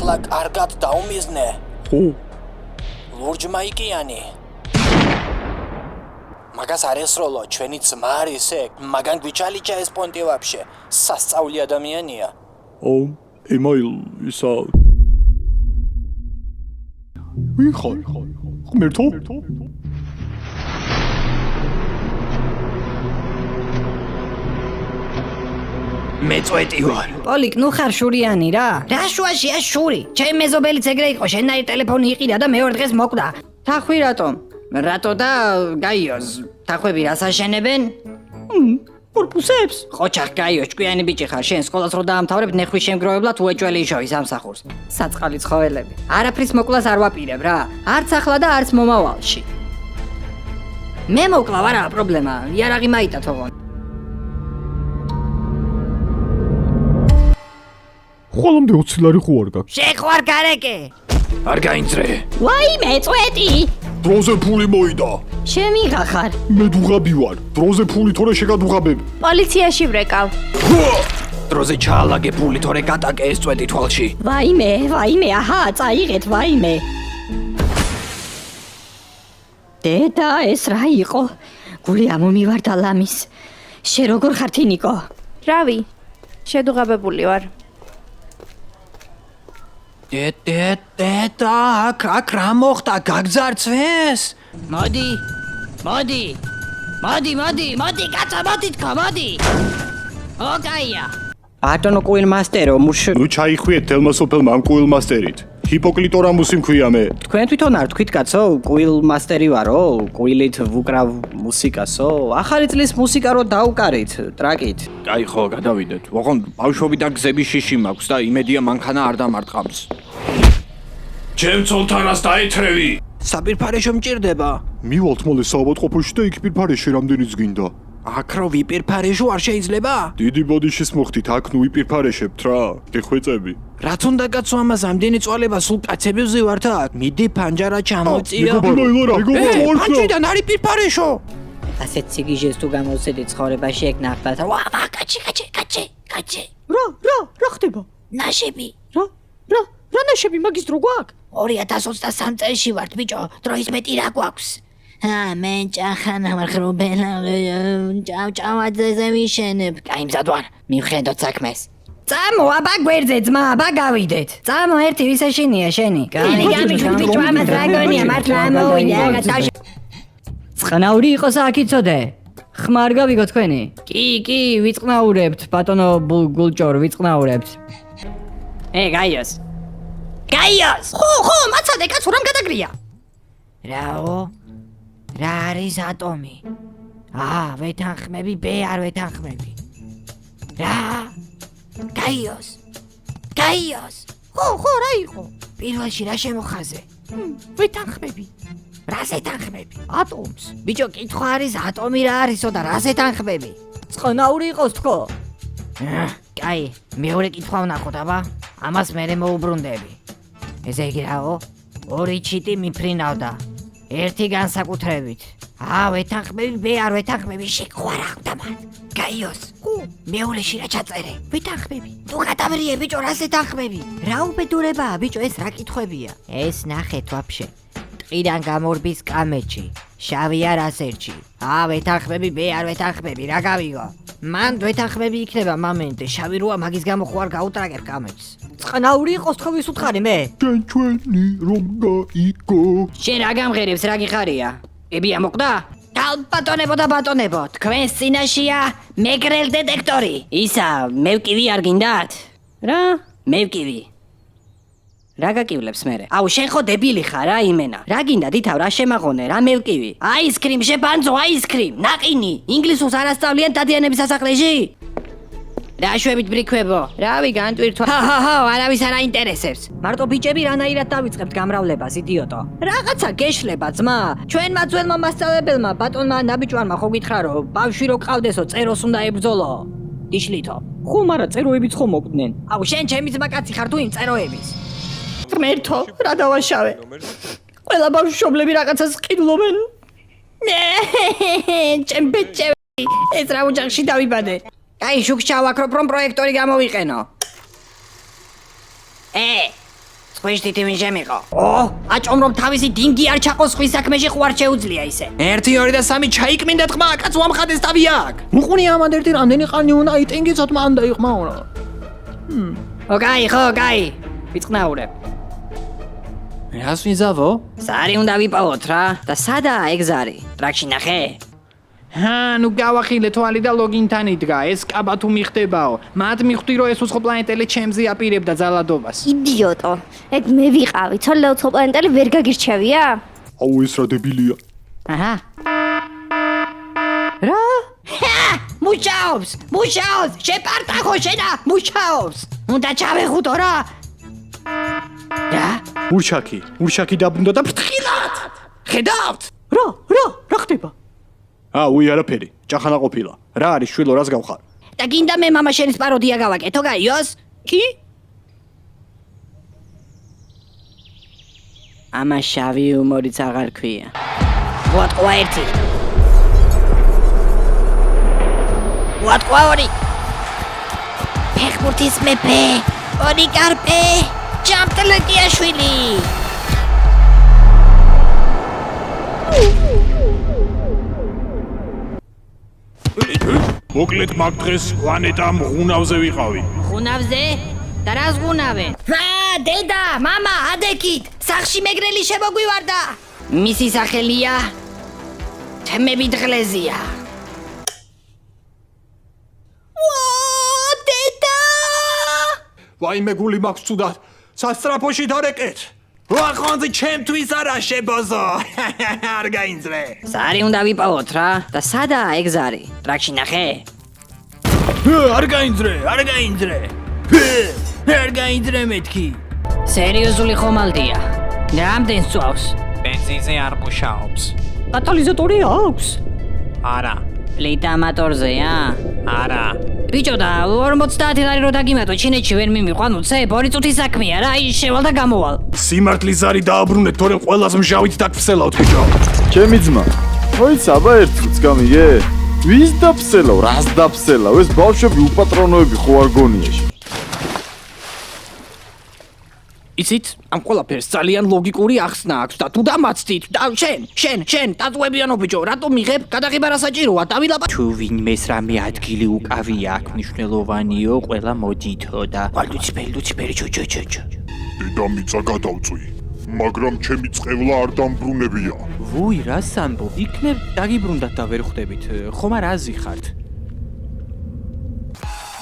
ახლა კარგად დაუმიზნე. ხო. ლურჯმა იკიანი. მაგას არ ესროლო, ჩვენი ძმა არის ეგ. მაგან გვიჩალიჭა ეს პონტი ვაფშე. სასწაული ადამიანია. ემაილ ისა ვინ ხარ? ღმერთო? მეწვეტი ვარ. პოლიკ, ნუ ხარ შურიანი რა. რა შუაშია შური? ჩემი მეზობელიც ეგრე იყო, შენაირი ტელეფონი იყიდა და მეორე დღეს მოკვდა. თახვი რატომ? რატო და გაიოს. თახვები რას აშენებენ? პურპუსებს. ხოჩახ გაიოს, ჭკვიანი ბიჭი ხარ, შენ სკოლას რო დაამთავრებ, ნეხვის შემგროვებლად უეჭველი იშოვის ამსახურს. საწყალი ცხოველები. არაფრის მოკლას არ ვაპირებ რა. არც ახლა და არც მომავალში. მე მოკლა არა პრობლემა, იარაღი მაიტა თողონ. ხოლმე 20 ლარი ხო არ გაქვს? შეხვარ გარეკე. არ გაინძრე. ვაიმე, წვეტი. დროზე ფული მოიდა. შემიღა ხარ. მე დუღაბი ვარ. დროზე ფული თორე შეგადუღაბებ. პოლიციაში ვრეკავ. დროზე ჩაალაგე ფული თორე გატაკე ეს წვეტი თვალში. ვაიმე, აჰა, წაიღეთ, ვაიმე. დედა, ეს რა იყო? გული ამომივარდა ლამის. შენ როგორ ხარ თინიკო? რავი, შედუღაბებული ვარ. დედა, აქ რა მოხდა? გაგძარცვეს? მოდი, კაცო, მოდი თქო, მოდი. ოკაია. ბატონო კუილმასტერო, ნუ ჩაიხვიეთ თელმასოფელმა ამ კუილმასტერით. ჰიპოკლიტორამუსი მქვია მე. თქვენ თვითონ არ თქვით კაცო, კუილმასტერი ვარო, კუილით ვუკრავ მუსიკასო. ახალი წლის მუსიკა რო დაუკარით, ტრაკით. კაი ხო, გადავიდეთ. ოღონდ ბავშვობიდან გზები შიში მაქვს და იმედია მანქანა არ დამარტყამს. ჩემ ცოლთანას დაეთრევი. საპირფარეშო მჭირდება. მივალთ მალე საავადმყოფოში და იქ პირფარეში რამდენიც გინდა. აქ რო ვიპირფარეშო არ შეიძლება? დიდი ბოდიშის მოხდით, აქ ნუ ვიპირფარეშებთ რა, გეხვეწები. რაც უნდა კაცო ამას ამდენი წვალება სულ კაცები ვზივართ აქ. მიდი ფანჯარა ჩამოწია. ფანჯრიდან არის პირფარეშო. ასეთ სიგიჟეს თუ გამოვსედით ცხოვრებაში ეგ ნახტათ. ვა, კაჩი. რა ხდება? ნაშები. რა ნაშები მაგის დრო გვაქვს? 2023 წელში ვართ ბიჭო, დროის მეტი რა გვაქვს? მე ჭახანა ვარ ხრობელა, ჭავჭავაძეზე ვიშენებ. კაი მზად ვარ, მივხედოთ საქმეს. წამო, აბა გვერდზე ძმა, აბა გავიდეთ. წამო, ერთი ვისაშინია შენი. გამიშვით ბიჭო, ამას რა გონია, მართლა ამოვიდა რაღაცა. წყნაური იყოს აქ იცოდე. ხმარ გავიგო თქვენი? კი, ვიწყნაურებთ, ბატონო გულჭორ, ვიწყნაურებთ. გაიოს. ხო, მაცადე კაცო, რამ გადაგრია? რაო? რა არის ატომი? ვეთანხმები, არ ვეთანხმები. რა? გაიოს. ხო, რა იყო? პირველში რა შემოხაზე? ვეთანხმები. რას ეთანხმები? ატომს. ბიჭო, კითხვა არის ატომი რა არისო და რას ეთანხმები? წყნაური იყოს თქო. კაი, მეორე კითხვა ვნახოთ, აბა. ამას მერე მოუბრუნდები. ესე იგი რაო? 2 ჩიტი მიფრინავდა. ერთი განსაკუთრებით. ვეთანხმები, არ ვეთანხმები, შეგვარ აღდა მათ. გაიოს. მეორეში რა ჩაწერე? ვეთანხმები. თუ გადავრიე ბიჭო, რას ეთანხმები? რა უბედურებაა ბიჭო, ეს რა კითხვებია? ეს ნახეთ ვაფშე. ტყიდან გამორბის კამეჩი. შავია რასერჩი. ვეთანხმები, არ ვეთანხმები, რა გავიგო? მან ვეთანხმები იქნება მომენტე, შავი როა მაგის გამო ხო არ გაუტრაგებ კამეჩს. წყნაური იყოს თქო ვის უთხარი მე? ჩვენი რომ გაიგო. შენ რა გამღერებს, რა გიხარია? ებია მოკვდა? ბატონებო, თქვენს წინაშია მეგრელ დეტექტორი. ისა, მევკივი არ გინდათ? რა? მევკივი. რა გაკივლებს მერე? შენ ხო დებილი ხარ რა იმენა? რა გინდა დითავ, რა შემაღონე, რა მევკივი? აისკრიმ შეფანძო, აისკრიმ, ნაყინი, ინგლისურს არ ასწავლიან დადიანების სასახლეში? რა შვებით ბრიქვებო? რავი განტვირთვა. არავის არ აინტერესებს. მარტო ბიჭები რანაირად დავიწყებთ გამრავლებას, იდიოტო. რაღაცა გეშლება ძმა. ჩვენმა ძველმა მასწავლებელმა ბატონმა ნაბიჯვარმა ხო გითხრა რომ ბავშვი რო ყავდესო, წეროს უნდა ებრძოლო. დიშლითო. ხო, მაგრამ წეროებიც ხო მოკვდნენ. შენ ჩემი ძმა კაცი ხარ თუ იმ წეროების? ღმერთო, რა დავაშავე. ყველა ბავშვობლები რაღაცას ყიდულობენ. ჩემ ბიჭები, ეს რა ოჯახში დავიბადე. კაი, შუქს ჩავაქრობ, რომ პროექტორი გამოვიყენო. სხვის თითი ვინ შემიყო? აჭომ რომ თავისი დინგი არ ჩაყოს ხვის საქმეში ხوار შეუძლია ისე. 1 2 და 3 ჩაიკმინდეთ ხმა, კაც უამხადეს თავი აქ. უყუნი ამან ერთი რამდენი ყანი უნდა იტინგი ცოტა მან დაიხმაურა. ოკაი, ხო, ოკაი. ვიწყნაურებ. რას ვიზავო? ზარი უნდა ვიპოვოთ რა და სადაა ეგ ზარი? ტრაქში ნახე? ნუ გავახილე თვალი და ლოგინთან იდგა, ეს კაბა თუ მიხდებაო. მათ მიხვდი რომ ეს უცხო პლანეტელი ჩემზე აპირებდა ძალადობას. იდიოტო. ეგ მე ვიყავი, ცოლ უცხო პლანეტელი ვერ გაგირჩევია? აუ ეს რა დებილია. აჰა. რა? მუშაობს, შეპარტახო შენა, მუშაობს. უნდა ჩავეხუტო რა. რა? ურჩაკი დაბრუნდა და ფრთხილად. ხედავთ? რა ხდება? უი არაფერი, ჭახანა ყოფილა. რა არის შვილო, რას გავხარ? და გინდა მე მამა შენის პაროდია გავაკეთო, გაიოს? კი? ამა შავი უმორიც აღარ ქვია. ვატყვა ერთი. ვატყვა ორი. ფეხბურთის მეფე, ორი კარპე, ჯამტლეტია შვილი. მოკლედ მაგ დღეს პლანეტა მღუნავზე ვიყავი. ღუნავზე? და რას ღუნავენ? დედა, მამა, ადეკით, სახში მეგრელი შემოგვივარდა. მისი სახელია თემები დღლეზია. დედა! ვაიმე გული მაქვს ცუდად. სასტრაფოში დარეკეთ. ვახონზე ჩემთვის არა შებოზო. არ გაინძრე. ზარი უნდა ვიპოვოთ რა და სადაა ეგ ზარი? ტრაქში ნახე? არ გაინძრე. არ გაინძრე მეთქი. სერიოზული ხომალდია. რამდენს წვავს? ბენზინზე არ მუშაობს. კატალიზატორი აქვს? არა. პლიტა მოტორზეა? არა. ბიჭო და 50 ლარი რო დაგიმატო ჩინეთში ვერ მიმიყვან უცებ 2 წუთის საქმეა რა ის შევალ და გამოვალ. სიმართლის ზარი დააბრუნეთ, თორემ ყველას მჟავით დაგფსელავთ ბიჭო. ჩემი ძმა, მოიცავა ერთ წუთს გამიგე? ვის დაფსელავ, რას დაფსელავ? ეს ბავშვები უპატრონოები ხო არ გონიაში? იცით, ამ ყველაფერს ძალიან ლოგიკური ახსნა აქვს და თუ დამაცდით და შენ დაწვევიანო ბიჭო, რატომ მიღებ? გადაღება რა საჭიროა? დავილაპარაკო. თუ ვინმეს რამე ადგილი უკავია აქ მნიშვნელოვანიო, ყველა მოდითო და ლუციფერი ჩო. დედამიწა გადავწვი, მაგრამ ჩემი წყევლა არ დამბრუნებია. ვუი, რას ამბობ? იქნებ დაგიბრუნდათ და ვერ ხვდებით. ხომ არ აზიხართ?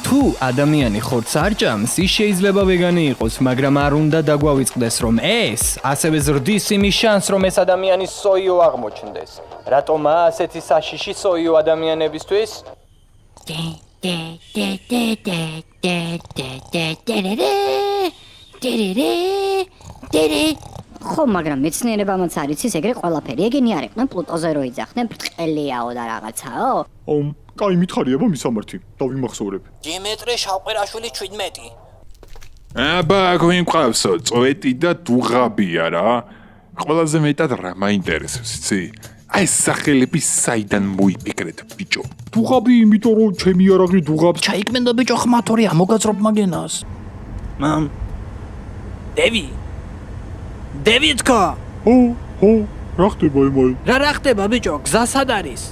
თუ ადამიანი ხორცს არ ჭამს, ის შეიძლება ვეგანი იყოს, მაგრამ არ უნდა დაგვავიწყდეს, რომ ეს ასევე ზრდის იმის შანსს, რომ ეს ადამიანი სოიო აღმოჩნდეს. რატომა ასეთი საშიში სოიო ადამიანებისთვის? ხო, მაგრამ მეცნიერებამაც არ იცის ეგრე ყველაფერი ეგენი არ იყვნენ პლუტოზე რო იძახდნენ ბრტყელიაო და რაღაცაო. კაი მითხარია მისამართი, დავიმახსოვრებ. დიმეტრე შავყერაშვილი 17. აბა, გვიმყავსო, წვეტი და დუღაბია რა. ყველაზე მეტად რა მაინტერესებს, იცი? აი სახელები საიდან მოიფიქრეთ, ბიჭო? დუღაბი, იმიტომ რომ ჩემი არაღი დუღაბს. ჩაიკმენდა ბიჭო ხმათორია მოგაწრობ მაგენას. მამ. დევიდკო. ო, რა ხდება იმაი? რა ხდება ბიჭო? გზა სად არის?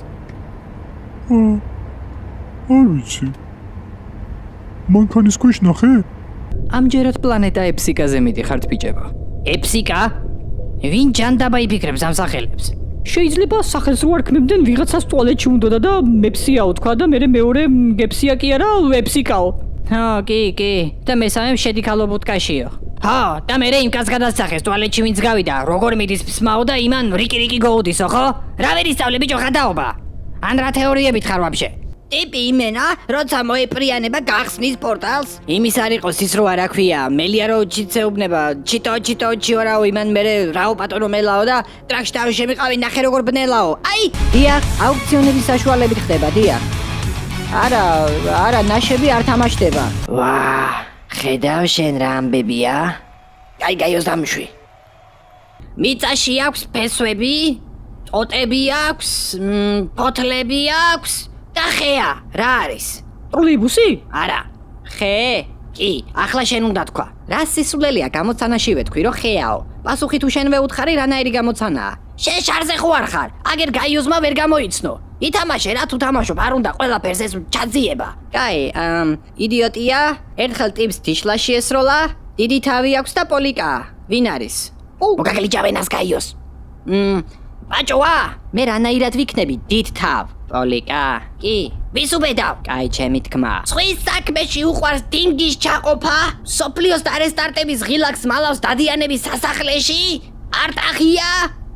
არ ვიცი. მანქანის ქვეშ ნახე? ამჯერად პლანეტა ეფსიკაზე მიდიხართ ბიჭებო. ეფსიკა? ვინ ჯანდაბა იფიქრებს ამ სახელებს? შეიძლება სახელს რო არ ქმნებდნენ ვიღაცას ტუალეტში უნდოდა და მეფსიაო თქვა და მეორე გეფსია კი არა, ეფსიკაო. კი. და მესამე შედიქალო ბუტკაშიო. და მე იმ კაც გადასახეს ტუალეტში ვინც გავიდა, როგორ მიდის ფსმაო და იმან რიკი გოუდისო, ხო? რა ვერ ისწავლე ბიჭო ხადაობა? ან რა თეორიებით ხარ ვაფშე? ტიპი იმენა, როცა მოეპრიანება გახსნის პორტალს. იმის არ იყოს ის რო არა ქვია, მელია რო ჩიცეუბნება, ჩიტო იმან მე რაო პატონო მელაო და ტრაქში თავი შემიყავი ნახე როგორ ბნელაო. დიახ, აუქციონების საშუალებით ხდება, დიახ. არა, ნაშები არ თამაშდება. ხედავ შენ რა ამბებია? გაიოს დამშვი. მიწაში აქვს ფესვები, ტოტები აქვს, ფოთლები აქვს და ხეა. რა არის? ტროლეიბუსი? არა. ხე. კი, ახლა შენ უნდა თქვა. რა სისულელია გამოცანაში ვეთქვი, რომ ხეაო. პასუხი თუ შენ ვეუთხარი, რანაირი გამოცანაა? შენ შარზე ხო არ ხარ? აგერ გაიოზმა ვერ გამოიცნო. ითამაშე რა თუ თამაშობ, არ უნდა ყველაფერს ეს ჩაძიება. კაი, იდიოტია, ერთხელ ტიპს თიშლაში ესროლა, დიდი თავი აქვს და პოლიკა. ვინ არის? მოგაგლიჯავენას გაიოს. ბაჭოა, მე რანაირად ვიქნები დიდ თავ? პოლიკა. კი, ვის უბედავ? კაი, ჩემი თქმა. სხვის საქმეში უყვარს დინგის ჩაყოფა? სოფლიოს დარესტარტების ღილაკს მალავს დადიანების სასახლეში? არტახია?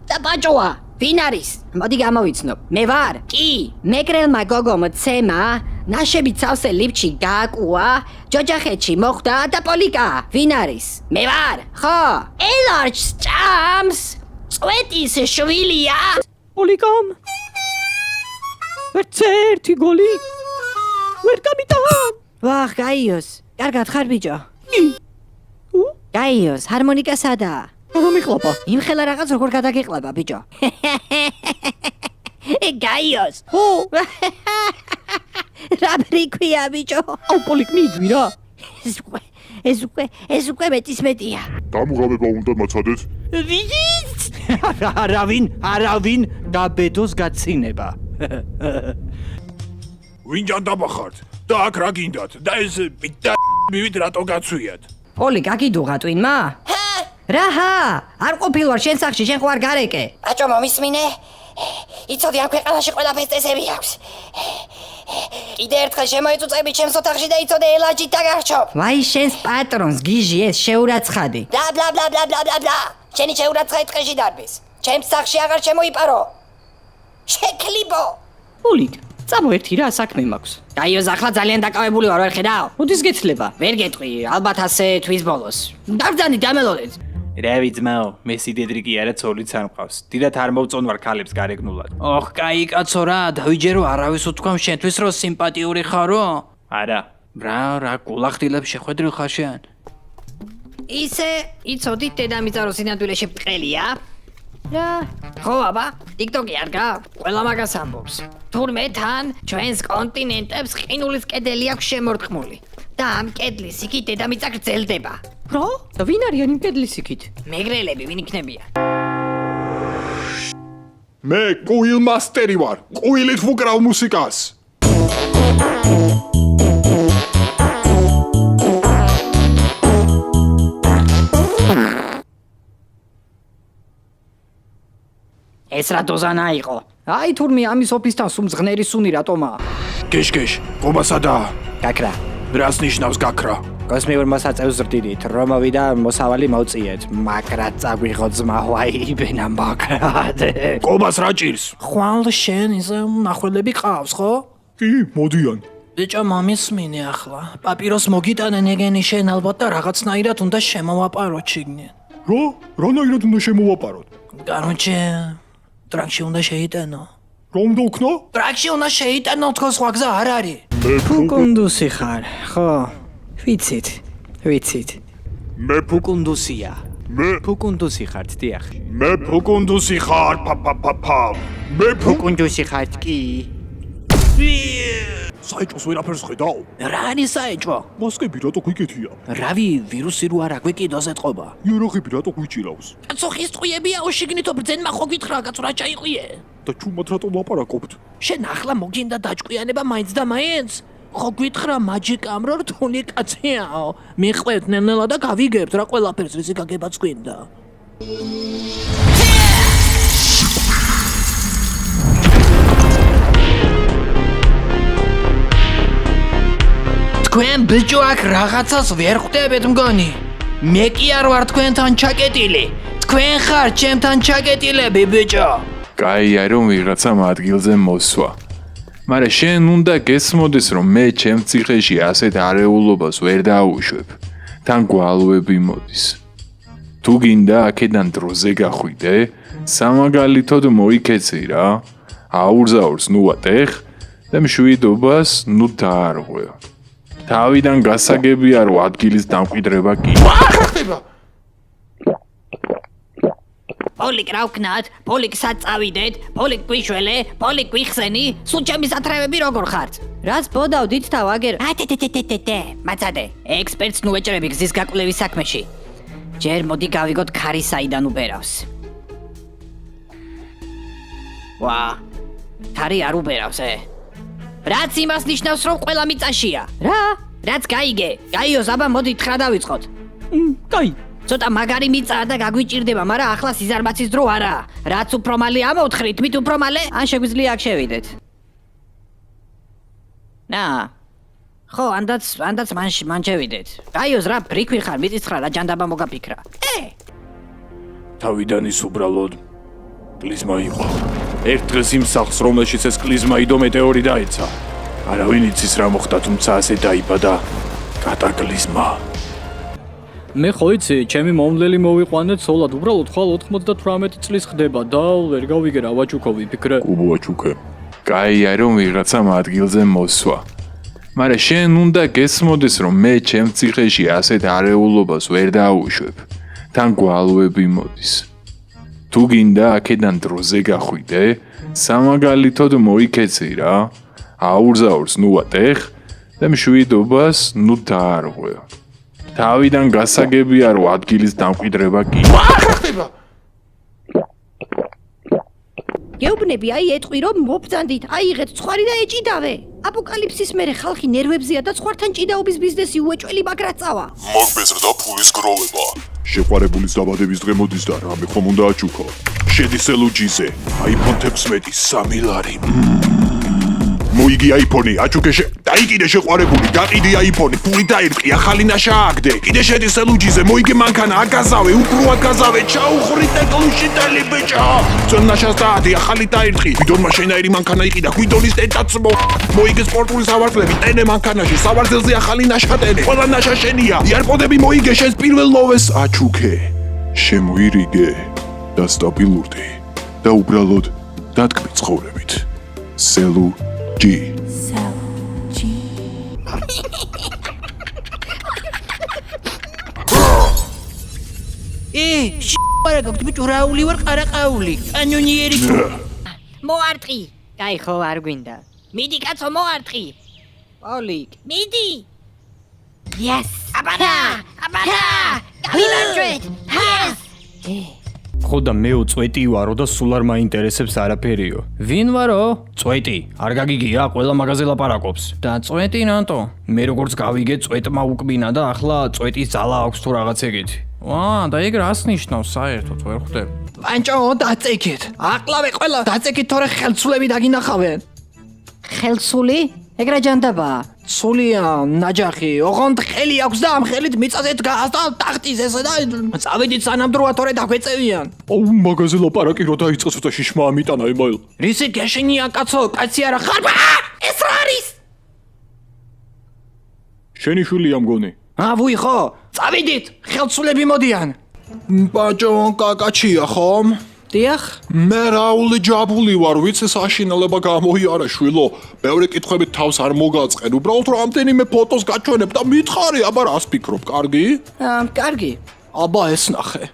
და ბაჭოა, ვინ არის? მოდი გამოვიცნობ. მე ვარ? კი, მეგრელმა გოგომ ცემა, ნაშები ცავსე ლიფტში გააკუა, ჯოჯახეთში მოხვდა და პოლიკა. ვინ არის? მე ვარ? ხო, ელარჯს ჭამს. წვეტის შვილია? პოლიკამ ერთი გოლი ვერ გამიტან. ვახ, გაიოს. კარგად ხარ ბიჭო? გაიოს, ჰარმონიკა სადაა? რა მიყლობა? იმ ხელა რაღაც როგორ გადაგეყლება ბიჭო? გაიოს. რა ბრიქვია ბიჭო? აუ პოლიკ მიიძვი რა. ეს უკვე მეტის მეტია. დამღაბება უნდა მაცადეთ. არავინ დაბედოს გაცინება. ვინჯან დაბახართ? და აქ რა გინდათ? და ეს მივით რატო გაცვიათ? პოლი გაგიდუღა ტვინმა? რაჰა, არ ყოფილ ვარ შენ სახში, შენ ხო არ გარეკე? ბაჭო მომისმინე? იცოდი ამ ქვეყანაში ყველაფერს წესები აქვს. კიდე ერთხელ შემოიწუწები ჩემს ოთახში და იცოდე ელაჯით დაგარჩობ. ვაი შენს პატრონს გიჟი ეს შეურაცხადი. ბლა ბლა ბლა ბლა ბლა ბლა ბლა. შენი შეურაცხადი ტყეში დარბის. ჩემს სახში აღარ შემოიპარო. შეკლიბო. პოლიკ, წამო ერთი რა საქმე მაქვს. გაიოს ახლა ძალიან დაკავებული ვარ, ვერ ხედავ? მოდის გეცლება. ვერ გეტყვი, ალბათ ასე თვის ბოლოს. დაბრძანით, დამელოდეთ. რავი ძმაო, მე სიდედრი კი არა ცოლიც არ მყავს. დიდათ არ მოვწონვარ ქალებს გარეგნულად. ოხ, კაი კაცო რა, დავიჯერო არავის უთქვამ შენთვის რომ სიმპათიური ხარო? არა. რა გულახდილებს შეხვედრილ ხარ შენ? ისე, იცოდით დედამიწა რო სინამდვილეში ბრყელია? რა? ხო, აბა, TikTok-ი არ გაქვს? ყველა მაგას ამბობს. თურმე თან ჩვენს კონტინენტებს ყინულის კედელი აქვს შემორტყმული. და ამ კედლის იქით დედამიწა გრძელდება. რა? და ვინ არიან იმ კედლის იქით? მეგრელები ვინ იქნებიან? მე კუილ მასტერი ვარ. კუილით ვუკრავ მუსიკას. ეს რა დოზანა იყო? აი თურმე ამის ოფისთან სუმძღნერი სუნი რატომაა? გეშ, ყობასადა. გაქრა. რას ნიშნავს გაქრა? კოსმიურ მოსაწევს ზრდიდით, რომ მოვიდა მოსავალი მოვწიეთ, მაგრად წაგვიღო ძმა, ვაი ბენა მაგრად. ყობას რა ჭირს? ხვალ შენ ისე ნახველები ყავს, ხო? კი, მოდიან. ბიჭო, მომისმინე ახლა. პაპიროს მოგიტანენ ეგენი შენ ალბათ და რაღაცნაირად უნდა შემოვაპაროთ შიგნით. რა? რანაირად უნდა შემოვაპაროთ? განუჩე, ტრაქში უნდა შეიტანო. რა უნდა ვქნა? ტრაქში უნდა შეიტანო, თქო სხვა გზა არ არის. ფუკუნდუსი ხარ, ხო? ვიცით. მე ფუკუნდუსია. მე ფუკუნდუსი ხარ, დიახ. მე ფუკუნდუსი ხარ, ფა. მე ფუკუნდუსი ხარ კი? საიჭოს ვერაფერს ხედავ. რა არის საეჭვო? მასკები რატო გვიკეთია? რავი, ვირუსი რო არა გვეკიდოს ეთყობა. იარაღები რატო გვიჭირავს? კაცო ხის ტყუებია უშიგნითო ბრძენმა ხო გითხრა კაცო რა ჩაიყვიე? და ჩუმად რატო ლაპარაკობთ? შენ ახლა მოგინდა დაჭკვიანება მაინც და მაინც? ხო გითხრა მაჯიკამ რო რთული კაციაო. მიყვეთ ნელ-ნელა და გავიგებთ რა ყველაფერს რისი გაგებაც გვინდა. თქვენ ბიჭო აქ რაღაცას ვერ ხვდებით მგონი. მე კი არ ვარ თქვენთან ჩაკეტილი. თქვენ ხარ ჩემთან ჩაკეტილები ბიჭო. კაია რომ ვიღაცამ ადგილზე მოსვა. მაგრამ შენ უნდა გესმოდეს რომ მე ჩემ ციხეში ასეთ არეულობას ვერ დაუშვებ. თან გვალვები მოდის. თუ გინდა აქედან დროზე გახვიდე, სამაგალითოდ მოიქეცი რა. აურზაურს ნუ ატეხ და მშვიდობას ნუ დაარღვე. თავიდან გასაგებია რომ ადგილის დამკვიდრება კი. პოლიკ რა ვქნათ? პოლიკ სად წავიდეთ? პოლიკ გვიშველე? პოლიკ გვიხსენი? სულ ჩემი სათრევები როგორ ხართ? რაც ბოდავდით და ვაგერ მაცადე ექსპერტს ნუ ეჭრები გზის გაკვლევის საქმეში ჯერ მოდი გავიგოთ ქარი საიდან უბერავს ვა ქარი არ უბერავს რაც იმას ნიშნავს რომ ყველა მიწაშია რა რაც გაიგე გაიო ზაბა მოდი თხრა დავიწყოთ კაი ცოტა მაგარი მიწაა და გაგვიჭირდება მაგრამ ახლა სიზარმაცის დრო არაა რაც უფრო მალე ამოთხრით მით უფრო მალე ან შეგვიძლია აქ შევიდეთ ნა ხო ანდაც მან შევიდეთ გაიოს რა ბრიქვი ხარ მიწისხრა რა ჯანდაბა მოგაფიქრა თავიდან ის უბრალოდ კლიზმა იყო. ერთ დღეს იმ სახლს, რომელშიც ეს კლიზმა იდო მეტეორი დაეცა. არავინ იცის რა მოხდა, თუმცა ასე დაიბადა კატაკლიზმა. მე ხო იცი, ჩემი მომვლელი მოვიყვანეთ სოლად, უბრალოდ ხვალ 98 წლის ხდება და ვერ გავიგე რა ვაჩუქო ვიფიქრე. კუბოაჩუქე. კაია რომ ვიღაცამ ადგილზე მოსვა. მაგრამ შენ უნდა გესმოდეს რომ მე ჩემ ციხეში ასეთ არეულობას ვერ დაუშვებ. თან გვალვები მოდის. თუ გინდა აქედან დროზე გახვიდე, სამაგალითოდ მოიქეცი რა. აურზაურს ნუ ატეხ და მშვიდობას ნუ დაარღვე. თავიდან გასაგებია რომ ადგილის დამკვიდრება კი. ხდება გეუბნები აი ეტყვი რომ მობძანდით აიღეთ ცხარი და ეჭიდავე აპოკალიფსის მერე ხალხი ნერვებზეა და ცხართან ჭიდაობის ბიზნესი უეჭველი მაგრა წავა მაგ ბეზრდა ფულის გროვება. შეყვარებულის დაბადების დღე მოდის და რამე ხომ უნდა აჩუქო. შედის ელუჯიზე. iPhone 16 3 ლარი. მოიგი iPhone-ი, აჩუქე დაიკიდე შეყვარებული, გაყიდი iPhone-ი, ფული დაირყი, ახალი ნაშა აგდე. კიდე შედის ელუჯიზე, მოიგი მანქანა, აკაზავე, უფრო აკაზავე, ჩაუხრით ეტლუში დალი ბიჭო. ძველ ნაშას დაადი, ახალი დაირყი. ვიდონმა შენაირი მანქანა იყიდა, გვიდონის ტეტაცმო. მოიგი სპორტული სავარძლები, ტენე მანქანაში, სავარძლზე ახალი ნაშა ტენე. ყველა ნაშა შენია. იარპოდები მოიგე, შენს პირველ ლოვეს აჩუქე. შემოირიგე და სტაბილურდი და უბრალოდ დათქმი ცხოვრებით. სელუ G. არა გაგვთ ბიჭო რაული ვარ ყარაყაული კანიონიერი მოარტყი კაი ხო არ გვინდა მიდი კაცო მოარტყი პოლიკ მიდი yes აბანა გამილარჯვეთ yes ხო და მე უწვეტი ვარო და სულ არ მაინტერესებს არაფერიო. ვინ ვარო? წვეტი. არ გაგიგია, ყველა მაღაზე ლაპარაკობს. და წვეტი ნატო. მე როგორც გავიგე, წვეტმა უკბინა და ახლა წვეტის ძალა აქვს თუ რაღაც ეგეთი. და ეგ რას ნიშნავს საერთოდ ვერ ხვდები. პანჭო დაწეკეთ აკლავე ყველა დაწეკეთ თორე ხელცულები დაგინახავენ ხელსული ეგრა ჯანდაბაა სულია ნაჯახი ოღონდ ხელი აქვს და ამ ხელით მიწაზე დგას და ტახტის ესე და წავედით სანამ დროა თორე დაგვეწევიან აუ მაღაზე ლაპარაკი რო დაიწყეს ცოტა შიშმა ამიტანა ემაილ. რისი გეშინია კაცო კაცი არა ხარ ეს რა არის შენი შვილია მგონი. ვუი ხო წავედით ხელცულები მოდიან ბაჭო კაკაჩია ხომ? დიახ მე რაული ჯაბული ვარ, ვიცი საშინელება გამოიარა შვილო. ბევრი კითხვებით თავს არ მოგაწყენ. უბრალოდ რამდენიმე ფოტოს გაჩვენებ და მითხარი, აბა რას ფიქრობ, კარგი? კარგი აბა ეს ნახე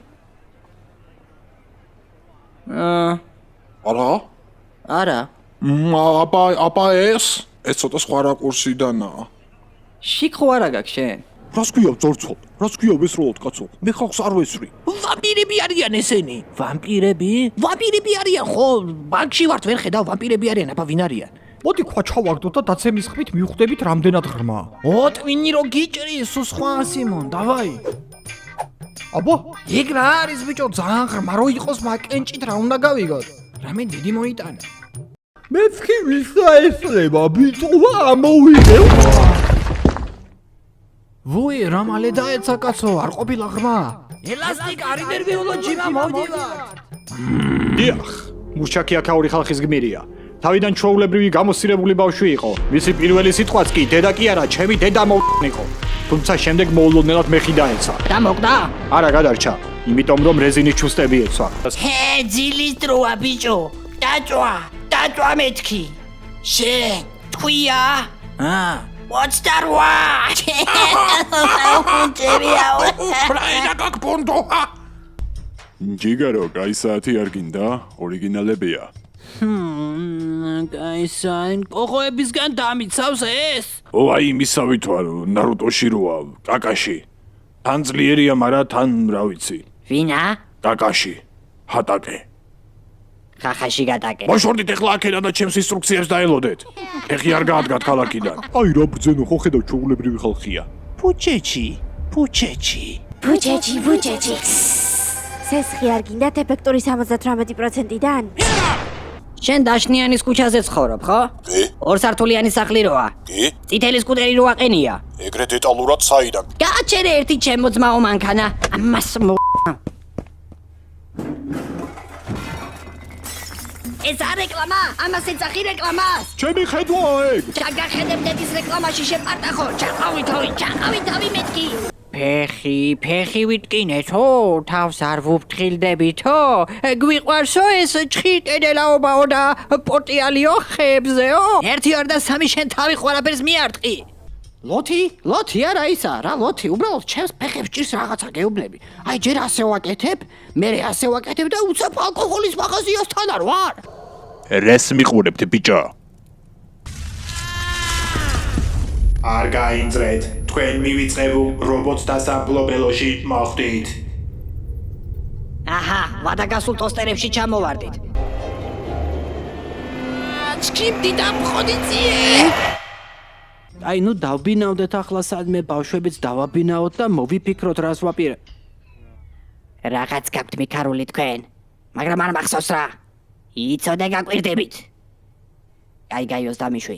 არა? არა აბა ეს ცოტა სხვა რაკურსიდანაა. შიქ ხო არა გაქვს შენ რას ქვია ძორცო? რას ქვია ვესროლოთ კაცო? მე ხალხს არ ვესვრი. ვამპირები არიან ესენი. ვამპირები? ვამპირები არიან ხო? ბანკში ვართ ვერ ხედავ ვამპირები არიან, აბა ვინ არიან? მოდი ხვა ჩავაგდოთ და დაცემის ხმით მივხვდებით რამდენად ღრმა. ტვინი რო გიჭრის, სულ სხვა სიმონ, დავაი. აბა, ეგ რა არის ბიჭო, ძალიან ღრმა რო იყოს მაკენჭით რა უნდა გავიგოთ? რამე დიდი მოიტანა. მე ფიქრის დაესწრება ბიჭო და ამოვიდე. ვუი, რა მალე დაეცა კაცო, არ ყოფილა ღრმა. ელასტიკ არი ნერვიოლოჯიმა მოვდივარ. დიახ, მუშაკი აქაური ხალხის გმირია. თავიდან ჩვეულებრივი გამოსირებული ბავშვი იყო. მისი პირველი სიტყვაც კი დედა კი არა, ჩემი დედა მოვიყო. თუმცა შემდეგ მოულოდნელად მეხი დაეცა. და მოკდა არა გადარჩა, იმიტომ რომ რეზინის ჩუსტები ეცვა. ძილის დროა ბიჭო დაჭვა მეთქი შენ თქვია მოწდარვა ბრაინა გაკბონდო. ჯიგარო, კაი საათი არ გინდა, ორიგინალებია. გაისაინ კოხოებისგან დამიცავს ეს? ო აი იმისავით ვარ ნარუტოში როა კაკაში თან ძლიერია მაგრამ თან რა ვიცი ვინა? კაკაში ჰატაკე ხახაში გადაკე. მოშორდით ეხლა აქედან და ჩემს ინსტრუქციებს დაელოდეთ ეხი არ გაადგათ ქალაქიდან აი რა ბძენო ხო ხედავ ჩაულებრივი ხალხია ფუჩეჩი ბუჯეჯი სესხი არ გინდათ ეფექტური 78%-დან? შენ დაშნიანის ქუჩაზე ცხოვრობ, ხო? კი ორსართულიანი სახლი როა? კი წითელი სკუტერი რო აყენია? ეგრე დეტალურად საიდან გააჩერე ერთი ჩემო ძმაო მანქანა. ამას ეს არ რეკლამა, ამას ეძახი რეკლამას. ჩემი ხედვა ეგ ჩაგახედებდეთ ის რეკლამაში შეპარტახო. ჩაყავი თავი მეთქი. ფეხი ვიტკინეთო, თავს არ ვუფრთხილდებითო? გვიყვარსო ეს ჩხიტენელაობაო და პორტიალიო ხებზეო? 1 2 3 შენ თავი ყველაფერს მიარტყი. ლოთი არა ისა, რა ლოთი, უბრალოდ ჩემს ფეხებს ჭირს რაღაცა გეუბნები. აი ჯერ ასე ვაკეთებ, მერე ასე ვაკეთებ და უცებ ალკოჰოლის მაღაზიასთან არ ვარ. რეს მიყურებთ ბიჭო არ გაინძრეთ, თქვენ მივიწყებულ რობოტს დასამპლობელოში მოხვდით. აჰა, ვადაგასულ ტოსტერებში ჩამოვარდით. ჩქიმდი და მხოდიციე. აი ნუ დავბინავდეთ ახლა სადმე ბავშვებიც დავაბინაოთ და მოვიფიქროთ რას ვაპირებ. რაღაც გაქვთ მიქარული თქვენ, მაგრამ არ მახსოვს რა. იცოდე გაკვირდებით. გაიგაიოს დამიშვი.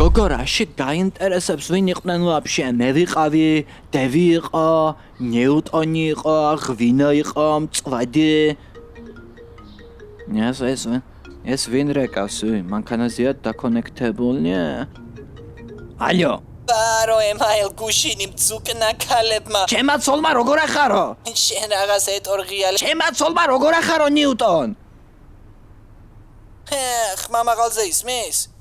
გოგო რაში გაინტერესებს ვინ იყვნენ ვაფშე? მე ვიყავი, დევი იყო, ნიუტონი იყო, ღვინო იყო, მწვადი. ეს ვინ რეკავს? მანქანაზეა დაკონექტებული? ალო. ბარო ემაილ გუშინი მწუკნა ქალებმა. ჩემაცოლმა როგორ ახარო? შენ რაღაც ეტორღია. ჩემაცოლმა როგორ ახარო ნიუტონ? ხმა მაღალზე ისმის?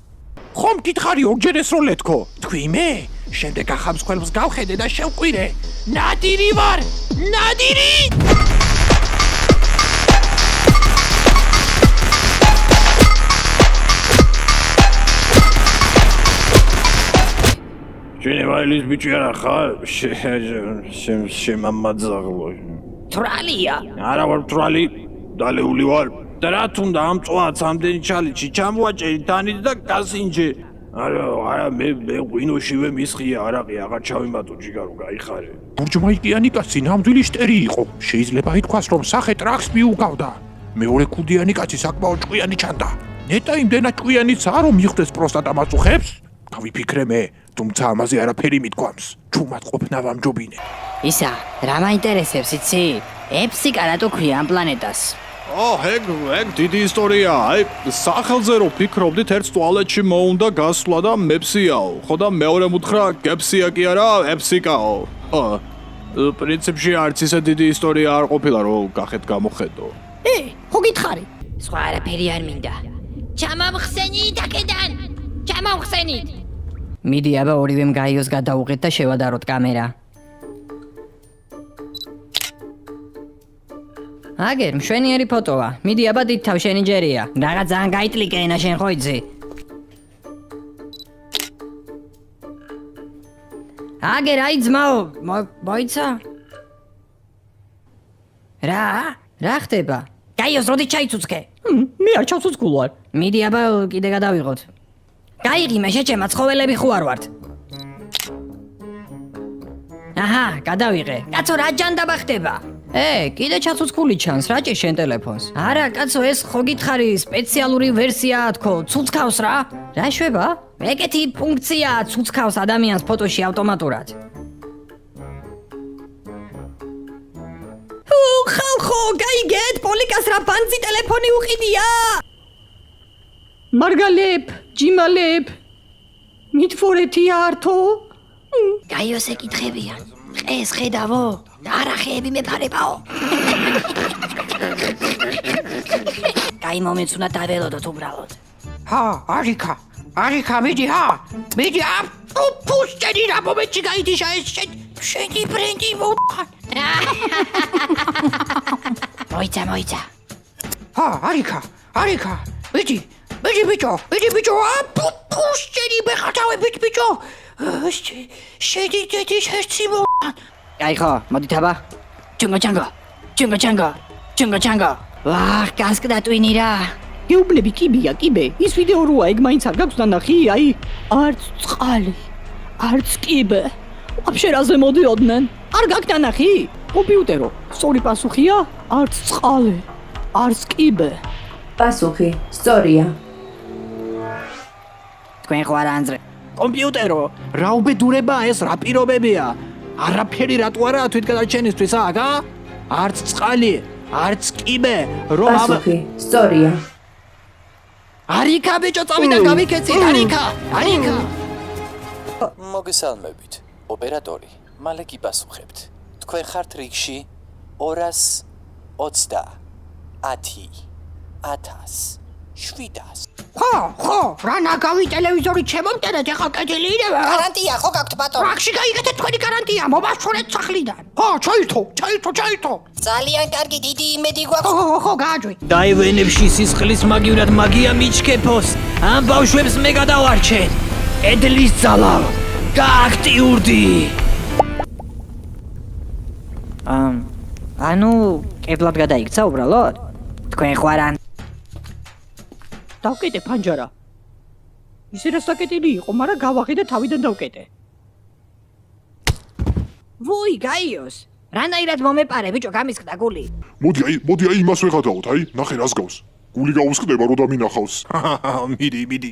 ხომ გითხარი ორჯერ ეს რო ლეთქო თქვი მე შემდეგ ახამსხველს გავხედე და შევყვირე ნადირი ვარ ნადირი შენევალის ბიჭი არა ხარ შემამაძაღლო თრალია. არა ვარ თრალი დალეული ვარ და რა თუნდა ამ წვაც ამდენი ჩალიჩი ჩამოაჭერი თანით და გასინჯე არა მე ღვინოშივე მისხია არაყი აღარ ჩავიმატო ჯიგარო გაიხარე ბურჯმაიკიანი კაცი ნამდვილი შტერი იყო შეიძლება ითქვას რომ სახე ტრაქს მიუგავდა მეორე ქუდიანი კაცი საკმაოდ ჭკვიანი ჩანდა ნეტა იმდენად ჭკვიანიცაა რომ მიხვდეს პროსტატა მაწუხებს გავიფიქრე მე თუმცა ამაზე არაფერი მithქვამს ჩუმად ყოფნა ვამჯობინე ისა რა მაინტერესებს იცი ეფსიკა რატო ქვია ამ პლანეტას ეგ დიდი ისტორია. აი, სახელზე რო ფიქრობდით, ერთ ტუალეტში მოუნდა გასვლა და მეფსიაო. ხო და მეორე მუთხრა გეფსია კი არა, ეფსიკაო. პრინციპში არც ისე დიდი ისტორია არ ყოფილა, რომ გახეთ გამოხედო. ხო გითხარი? სხვა არაფერი არ მინდა. ჩამავხსენით აქედან. ჩამავხსენით. მიდი აბა ორივემ გაიოს გადაუღეთ და შევადაროთ კამერა. აგერ მშვენიერი ფოტოა. მიდი აბა დიდ თავ შენი ჯერია. რაღაც ძალიან გაიტლიკე ენა შენ ხო იცი? აგერ აი ძმაო, მოიცა? რა ხდება? გაიოს როდი ჩაიცუცქე? მე არ ჩავცუცკულ ვარ. მიდი აბა კიდე გადავიღოთ. გაიღიმე შეჭემა ცხოველები ხო არ ვართ? აჰა, გადავიღე. კაცო რა ჯანდაბა ხდება? კიდე ჩაცუცკული ჩანს, რა ჭირს შენ ტელეფონს? არა, კაცო, ეს ხო გითხარი სპეციალური ვერსიაა თქო, ცუცქავს რა? რა შვება? ეგეთი ფუნქციაა, ცუცქავს ადამიანს ფოტოში ავტომატურად. ხალხო, გაიგეთ, პოლიკას რა ბანძი ტელეფონი უყიდია? მარგალებ, ჯიმალებ. მითფორეთი ართო? გაიოს ეკითხებიან. ეს ხედავო? არახეები მეფარებაო. კაი მომენტს უნდა დაველოდოთ უბრალოდ. ჰა, არიქა, მიდი, პუშტენი რა მომენტში გაითიშა ეს შენი ბრენდი მოხარ. მოიცა. ჰა, არიქა, მიდი ბიჭო, პუშტენი მეხათავებით ბიჭო. შენი დედის ჰერცი მოხარ. კაი ხო, მოდით აბა. ჩუნგო. ვაჰ, გასკდა ტვინი რა. გეუბნები კიბია, ის ვიდეო როა, ეგ მაინც არ გაქვს ნახი, აი, არც წყალი, არც კიბე. ვაფშე რაზე მოდიოდნენ? არ გაქვს ნახი? კომპიუტერო, სწორი პასუხია, არც წყალი, არც კიბე. პასუხი, სწორია. თქვენ ხო არ ანძრე. კომპიუტერო, რა უბედურებაა ეს, რა პირობებია? არაფერი რატო არა თვითგადარჩენისთვის, აგა? არც წყალი, არც კიბე, რომ პასუხი, სწორია. არიქა ბიჭო, წავიდა გავიქეცით, არიქა. მოგესალმებით, ოპერატორი. მალე გიპასუხებთ. თქვენ ხართ რიგში 220, 10, 1000, 700. ხო, რა ნაგავი ტელევიზორი ჩემომტერეთ, ეხა კეთილი იდება? გარანტია ხო გაქვთ ბატონო? რახში გაიგეთეთ თქვენი გარანტია, მომასწორეთ სახლიდან. ხო, ჩაირთო. ძალიან კარგი, დიდი იმედი გვაქვს. ხო, გააჯვი. დაივენებში სისხლის მაგივრად მაგია მიჩქეფოს. ამ ბავშვებს მე გადავარჩენ. ედლის ძალავ, გააქტიურდი. ანუ კევლად გადაიქცა უბრალოდ? თქვენ ხო არ დავკეტე ფანჯარა. ისე რა საკეტილი იყო, მაგრამ გავაყიდე თავიდან დავკეტე. ვუი, გაიოს. რანაირად მომეპარე, ბიჭო, გამისკდა გული. მოდი აი იმას ვეღადაოთ, აი, ნახე რას გავს. გული გაუსკდება, რომ დამინახავს. მიდი.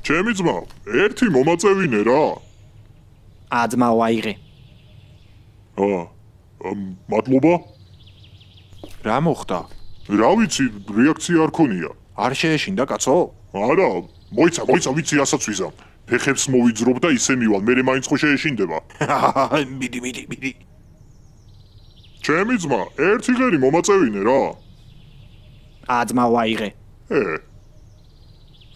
ჩემი ძმა, ერთი მომაწევინე რა. აძმა ვაიღე. მადლობა. რა მოხდა? რა ვიცი, რეაქცია არ ქონია. არ შეეშინდა კაცო? არა, მოიცა, ვიცი რასაც ვიზამ. ფეხებს მოვიძრობ და ისე მივალ, მე მაინც ხო შეეშინდება. მიდი. ჩემი ძმა, ერთი ღერი მომაწევინე რა. აძმა ვაიღე.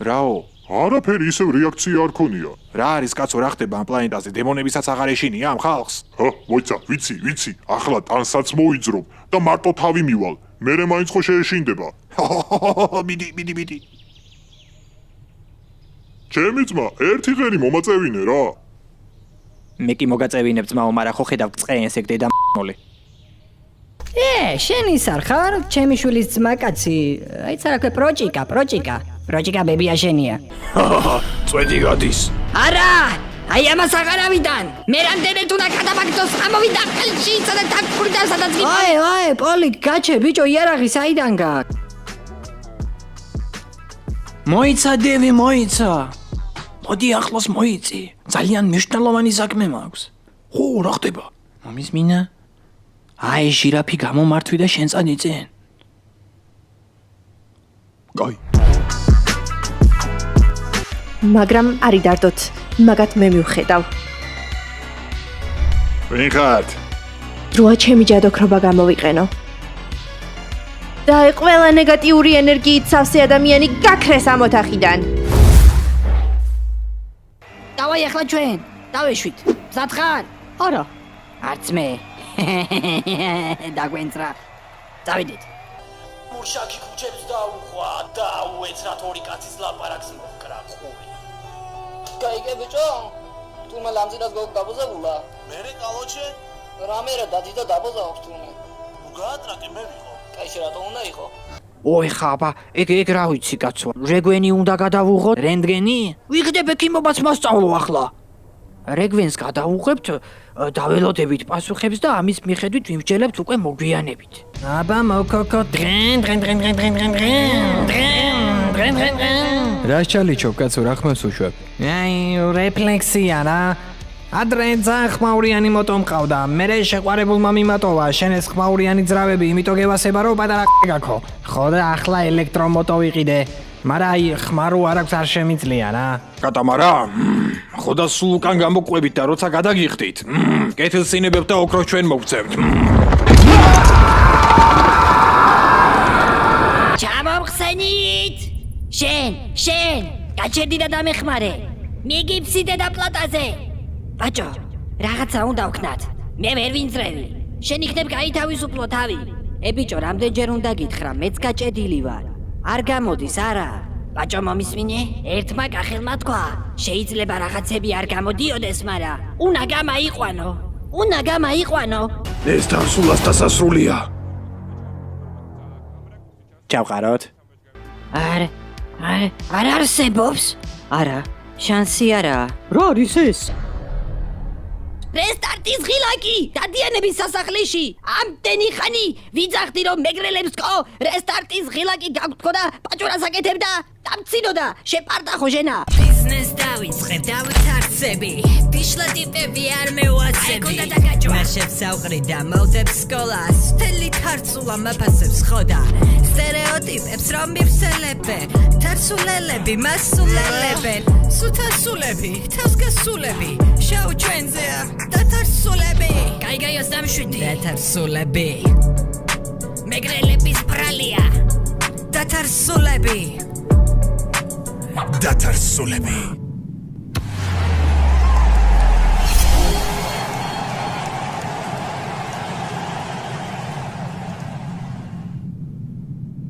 რაო? არაფერი, ისევ რეაქცია არ ქონია. რა არის კაცო, რა ხდება ამ პლანეტაზე? დემონებისაც აღარ ეშინია ამ ხალხს? მოიცა, ვიცი, ახლა ტანსაც მოვიძრობ და მარტო თავი მივალ, მე მაინც ხო შეეშინდება. მიდი. ჩემი ძმა, ერთი ღერი მომაწევინე რა. მე კი მოგაწევინებ ძმაო, მაგრამ ხო ხედავ წყენს ეგ დედა მოლე. შენ ის არ ხარ? ჩემი შვილის ძმა კაცი. აი ცარაქვე პროჭიკა ბებია შენია. წვედი გადის. არა! აი ამას აღარავიდან. მე რამდენად უნდა გადავაგდოს ამოვიდა ხელში, სადაც თაკური და სადაც გიწევ. აი, პოლიკ, გაჩე, ბიჭო, იარაღი საიდან გაქვს? მოიცა დევი, მოიცა. მოდი ახლოს მოიწი. ძალიან მნიშვნელოვანი საქმე მაქვს. ხო, რა ხდება? მომისმინა? აი ჟირაფი გამომართვი და შენ წადიწენ. კაი. მაგრამ არი დარდოთ, მაგათ მე მივხედავ. ვინ ხართ? დროა ჩემი ჯადოქრობა გამოვიყენო. და აი ყველა ნეგატიური ენერგიით სავსე ადამიანი გაქრეს ამ ოთახიდან. დავაი ახლა ჩვენ, დავეშვით. მზად ხარ? არა. არც მე. დაგვენცრა. წავიდით. მურშაკი ქუჩებს დაუხვა და უეცრად ორი კაცის ლაპარაკს მოჰკრა ყური. გაიგე ბიჭო? თუ მე ლამძინას გოგდაბოზებულა? მერე კალოჩე? რამე რა დადი და დაბოზაობს თუნე. უგაატრაკე მე ვიყო. კაი რატო უნდა იყო? ოი ხაბა, ეგ რა ვიცი კაცო. რეგვენი უნდა გადავუღოთ, რენტგენი? ვიგდებ ექიმობას მასწავლო ახლა. რეგვენს გადავუღებთ, დაველოდებით პასუხებს და ამის მიხედვით ვიმსჯელებთ უკვე მოგვიანებით. აბა მოკოკო დრენ. რა ჩალიჩობ კაცო, რა ხმას უშვებ? აი, რეფლექსია რა. ადრე ხმაურიანი მოტო მყავდა, მერე შეყვარებულმა მიმატოვა, შენ ეს ხმაურიანი ძრავები, იმიტომ გევასება რომ პატარა გაქო. ხო და ახლა ელექტრომოტო ვიყიდე. მაგრამ აი ხმარო არ აქვს არ შემიძლია რა. კატამარა? ხო და სულ უკან გამოყვებით და როცა გადაგიხდით. კეთილსინებებთ და ოქროს ჩვენ მოგწევთ. გამომხსენით! შენ, გაჩერდი და დამეხმარე. მიგიფსიდე და პლატაზე. ბაჭო, რაღაცა უნდა ვქნათ. მე ვერ ვინძრევი. შენ იქნებ გაითავისუფლო თავი. ბიჭო, რამდენჯერ უნდა გითხრა, მეც გაჭედილი ვარ. არ გამოდის, არა. ბაჭო, მომისმინე? ერთმა კახელმა თქვა, შეიძლება რაღაცები არ გამოდიოდეს, მაგრამ უნდა გამაიყვანო. ეს დასულას დასასრულია. ჩავყაროთ. არ არსებობს? არა, შანსი არაა. რა არის ეს? რესტარტის ღილაკი დადიანების სასახლეში. ამდენი ხანი ვიძახდი რომ მეგრელებს ყო, რესტარტის ღილაკი გაგვთქო და პაჭურას აკეთებდა. დამცინოდა, შეპარტახო ჟენა. ბიზნეს დავიწყებ, დავთარცები. ფიშლა ტიპები არ მევაცები. მაშებს ავყრი და მოვდებ სკოლას. თელი თარცულა მაფასებს ხოდა. სტერეოტიპებს რომ მივსელებე. თარცულელები მასულელებენ. სუთასულები, თავსგასულები. შაუ ჩვენზეა და თარცულები. გაიგაიოს დამშვიდი. და თარცულები. მეგრელების ბრალია. და თარცულები. დათარსულები.